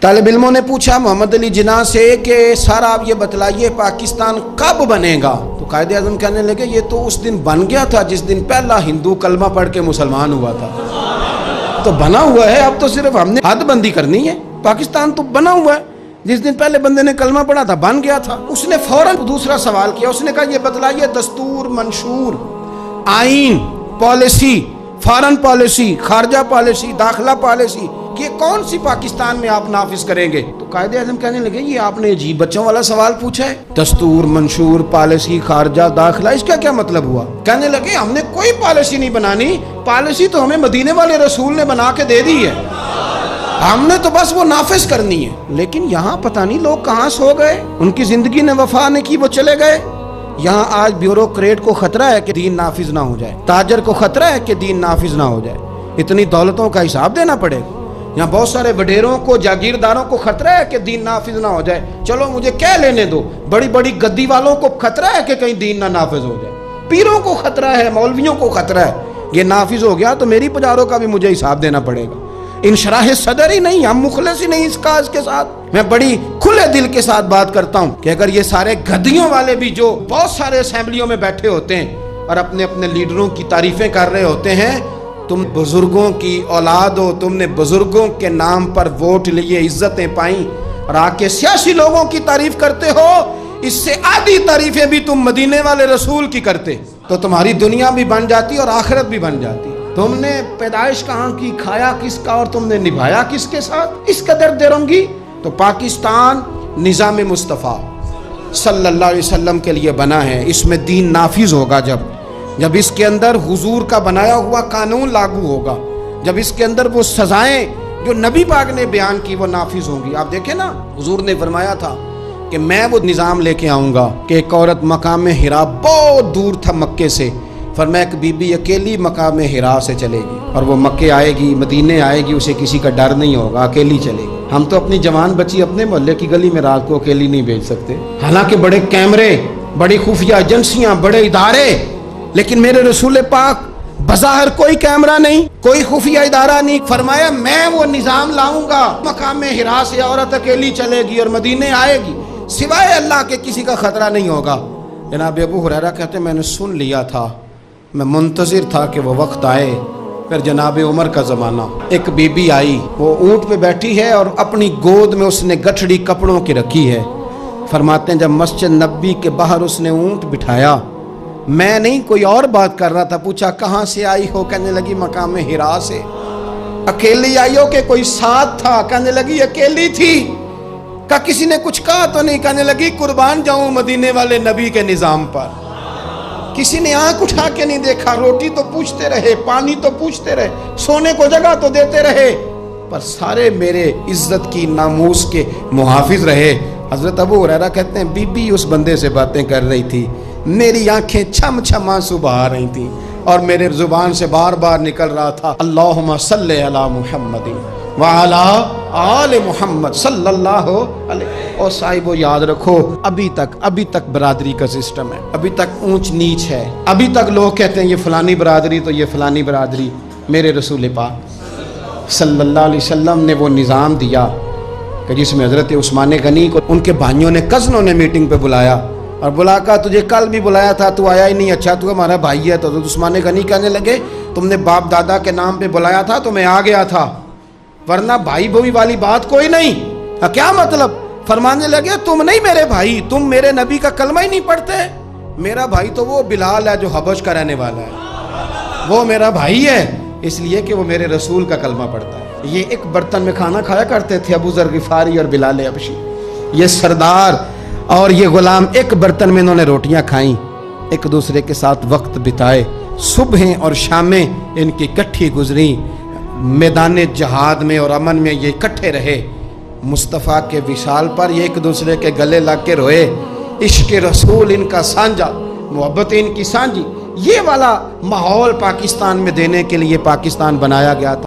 طالب علموں نے پوچھا محمد علی جناح سے کہ سر آپ یہ بتلائیے پاکستان کب بنے گا؟ تو قائد اعظم کہنے لگے یہ تو اس دن بن گیا تھا جس دن پہلا ہندو کلمہ پڑھ کے مسلمان ہوا تھا، تو بنا ہوا ہے، اب تو صرف ہم نے حد بندی کرنی ہے، پاکستان تو بنا ہوا ہے، جس دن پہلے بندے نے کلمہ پڑھا تھا بن گیا تھا۔ اس نے فوراً دوسرا سوال کیا، اس نے کہا یہ بتلائیے دستور، منشور، آئین، پالیسی، فارن پالیسی، خارجہ پالیسی، داخلہ پالیسی، یہ کون سی پاکستان میں آپ نافذ کریں گے؟ تو قائد اعظم کہنے لگے یہ آپ نے عجیب بچوں والا سوال پوچھا ہے، دستور، منشور، پالیسی، خارجہ، داخلہ، اس کا کیا مطلب ہوا؟ کہنے لگے ہم نے کوئی پالیسی نہیں بنانی، پالیسی تو ہمیں مدینے والے رسول نے بنا کے دے دی ہے، ہم نے تو بس وہ نافذ کرنی ہے۔ لیکن یہاں پتہ نہیں لوگ کہاں سو گئے، ان کی زندگی نے وفا نہیں کی، وہ چلے گئے۔ یہاں آج بیوروکریٹ کو خطرہ ہے کہ دین نافذ نہ ہو جائے، تاجر کو خطرہ ہے کہ دین نافذ نہ ہو جائے، اتنی دولتوں کا حساب دینا پڑے گا۔ یہاں بہت سارے وڈیروں کو، جاگیرداروں کو خطرہ ہے کہ دین نافذ نہ ہو جائے، چلو مجھے کہہ لینے دو۔ بڑی بڑی گدی والوں کو خطرہ ہے کہ کہیں دین نہ نافذ ہو جائے، پیروں کو خطرہ ہے، مولویوں کو خطرہ ہے، یہ نافذ ہو گیا تو میری پجاروں کا بھی مجھے حساب دینا پڑے گا۔ انشراح صدر ہی نہیں، ہم مخلص ہی نہیں اس کاج کے ساتھ۔ میں بڑی کھلے دل کے ساتھ بات کرتا ہوں کہ اگر یہ سارے گدیوں والے بھی جو بہت سارے اسمبلیوں میں بیٹھے ہوتے ہیں اور اپنے اپنے لیڈروں کی تعریفیں کر رہے ہوتے ہیں، تم بزرگوں کی اولاد ہو، تم نے بزرگوں کے نام پر ووٹ لیے، عزتیں پائیں، اور آ کے سیاسی لوگوں کی تعریف کرتے ہو، اس سے آدھی تعریفیں بھی تم مدینے والے رسول کی کرتے تو تمہاری دنیا بھی بن جاتی اور آخرت بھی بن جاتی۔ تم نے پیدائش کہاں کی، کھایا کس کا، اور تم نے نبھایا کس کے ساتھ؟ اس قدر درنگی۔ تو پاکستان نظام مصطفیٰ صلی اللہ علیہ وسلم کے لیے بنا ہے، اس میں دین نافذ ہوگا جب اس کے اندر حضور کا بنایا ہوا قانون لاگو ہوگا، جب اس کے اندر وہ سزائیں جو نبی پاک نے بیان کی وہ نافذ ہوں گی۔ آپ دیکھیں نا، حضور نے فرمایا تھا کہ میں وہ نظام لے کے آؤں گا کہ ایک عورت مقام حرا بہت دور تھا مکے سے، فرمایا ایک بی بی اکیلی مقام حرا سے چلے گی اور وہ مکے آئے گی، مدینے آئے گی، اسے کسی کا ڈر نہیں ہوگا، اکیلی چلے گی۔ ہم تو اپنی جوان بچی اپنے محلے کی گلی میں رات کو اکیلی نہیں بھیج سکتے، حالانکہ بڑے کیمرے، بڑی خفیہ ایجنسیاں، بڑے ادارے، لیکن میرے رسول پاک بظاہر کوئی کیمرہ نہیں، کوئی خفیہ ادارہ نہیں، فرمایا میں وہ نظام لاؤں گا، مقام حرا سے عورت اکیلی چلے گی اور مدینے آئے گی، سوائے اللہ کے کسی کا خطرہ نہیں ہوگا۔ جناب ابو ہریرہ کہتے ہیں میں نے سن لیا تھا، میں منتظر تھا کہ وہ وقت آئے۔ پھر جناب عمر کا زمانہ، ایک بی بی آئی، وہ اونٹ پہ بیٹھی ہے اور اپنی گود میں اس نے گٹھڑی کپڑوں کی رکھی ہے۔ فرماتے ہیں جب مسجد نبی کے باہر اس نے اونٹ بٹھایا، میں نہیں کوئی اور بات کر رہا تھا، پوچھا کہاں سے آئی ہو؟ کہنے لگی مقام حرا سے۔ اکیلی آئی ہو کہ کوئی ساتھ تھا؟ کہنے لگی اکیلی تھی۔ کہا کسی نے کچھ کہا تو نہیں؟ کہنے لگی قربان جاؤں مدینے والے نبی کے نظام پر، کسی نے آنکھ اٹھا کے نہیں دیکھا، روٹی تو پوچھتے رہے، پانی تو پوچھتے رہے، سونے کو جگہ تو دیتے رہے، پر سارے میرے عزت کی، ناموس کے محافظ رہے۔ حضرت ابو ہریرہ کہتے ہیں بی بی اس بندے سے باتیں کر رہی تھی، میری آنکھیں چھم چھم آنسو بہا رہی تھیں اور میرے زبان سے بار بار نکل رہا تھا اللہم صلی علی محمد وعلی آل محمد صلی اللہ علیہ۔ اور صاحبو یاد رکھو ابھی تک برادری کا سسٹم ہے، ابھی تک اونچ نیچ ہے، ابھی تک لوگ کہتے ہیں یہ فلانی برادری تو یہ فلانی برادری۔ میرے رسول پاک صلی اللہ علیہ وسلم نے وہ نظام دیا کہ جس میں حضرت عثمان غنی کو ان کے بھائیوں نے، کزنوں نے میٹنگ پہ بلایا اور بلا کہا تجھے کل بھی بلایا تھا تو آیا ہی نہیں، اچھا تو ہمارا بھائی ہے۔ تو حضرت عثمان غنی کہنے لگے تم نے باپ دادا کے نام پہ بلایا تھا تو میں آ گیا تھا، ورنہ بھائی بھوئی والی بات کوئی نہیں۔ کیا مطلب؟ فرمانے لگے تم نہیں میرے بھائی، تم میرے نبی کا کلمہ ہی نہیں پڑھتے، میرا بھائی تو وہ بلال ہے جو حبش کا رہنے والا ہے، وہ میرا بھائی ہے اس لیے کہ وہ میرے رسول کا کلمہ پڑھتا ہے۔ یہ ایک برتن میں کھانا کھایا کرتے تھے ابو ذر غفاری اور بلال حبشی، یہ سردار اور یہ غلام ایک برتن میں انہوں نے روٹیاں کھائیں، ایک دوسرے کے ساتھ وقت بتائے، صبحیں اور شامیں ان کی اکٹھی گزری، میدان جہاد میں اور امن میں یہ اکٹھے رہے، مصطفیٰ کے وصال پر یہ ایک دوسرے کے گلے لگ کے روئے، عشق رسول ان کا سانجا، محبت ان کی سانجی۔ یہ والا ماحول پاکستان میں دینے کے لیے پاکستان بنایا گیا تھا۔